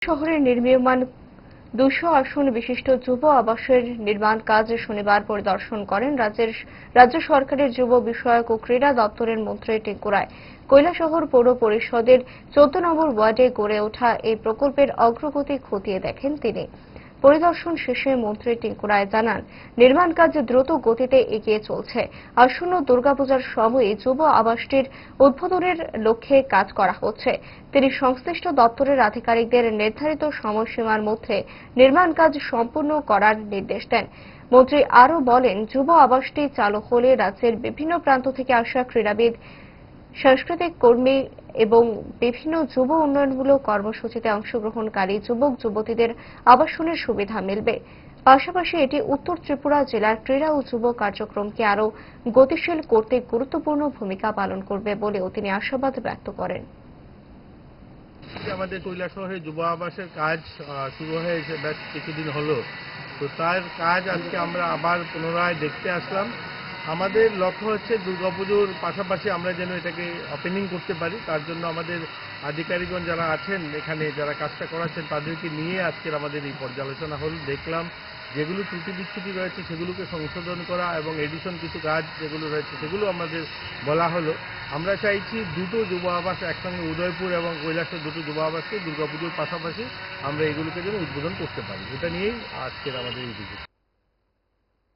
শহরে নির্মীয়মান ২০০ আসন বিশিষ্ট যুব আবাসের নির্মাণ কাজ শনিবার পরিদর্শন করেন রাজ্য সরকারের যুব বিষয়ক ও ক্রীড়া দপ্তরের মন্ত্রী টিঙ্কু রায়। কৈলাসহর পৌর পরিষদের ১৪ নম্বর ওয়ার্ডে গড়ে ওঠা এই প্রকল্পের অগ্রগতি খতিয়ে দেখেন তিনি। পরিদর্শন শেষে মন্ত্রী টিঙ্কু রায় জানান, নির্মাণ কাজ দ্রুত গতিতে এগিয়ে চলছে। আসন্ন দুর্গাপূজার সময়ে যুব আবাসটির উদ্বোধনের লক্ষ্যে কাজ করা হচ্ছে। তিনি সংশ্লিষ্ট দপ্তরের আধিকারিকদের নির্ধারিত সময়সীমার মধ্যে নির্মাণ কাজ সম্পূর্ণ করার নির্দেশ দেন। মন্ত্রী আরও বলেন, যুব আবাসটি চালু হলে রাজ্যের বিভিন্ন প্রান্ত থেকে আসা ক্রীড়াবিদ, সাংস্কৃতিক কর্মী এবং বিভিন্ন যুব উন্নয়নমূলক কর্মসূচিতে অংশগ্রহণকারী যুবক যুবতীদের আবাসনের সুবিধা মিলবে। পাশাপাশি এটি উত্তর ত্রিপুরা জেলার ক্রীড়া ও যুব কার্যক্রমকে আরও গতিশীল করতে গুরুত্বপূর্ণ ভূমিকা পালন করবে বলেও তিনি আশাবাদ ব্যক্ত করেন। আমাদের কৈলাসহরে যুব আবাসের কাজ শুরু হয়েছে বেশ কিছুদিন হলো, তো তার কাজ আজকে আমরা আবার পুনরায় দেখতে আসলাম। আমাদের লক্ষ্য হচ্ছে দুর্গাপুজোর পাশাপাশি আমরা যেন এটাকে ওপেনিং করতে পারি। তার জন্য আমাদের আধিকারিকগণ যারা আছেন এখানে, যারা কাজটা করাচ্ছেন, তাদেরকে নিয়ে আজকের আমাদের এই পর্যালোচনা হল। দেখলাম যেগুলো ত্রুটি বিচ্যুতি রয়েছে সেগুলোকে সংশোধন করা এবং এডিশন কিছু কাজ যেগুলো রয়েছে সেগুলো আমাদের বলা হলো। আমরা চাইছি দুটো যুব আবাস একসঙ্গে, উদয়পুর এবং কৈলাসের দুটো যুব আবাসকে দুর্গাপুজোর পাশাপাশি আমরা এগুলোকে যেন উদ্বোধন করতে পারি। এটা নিয়েই আজকের আমাদের এই ভিজিট।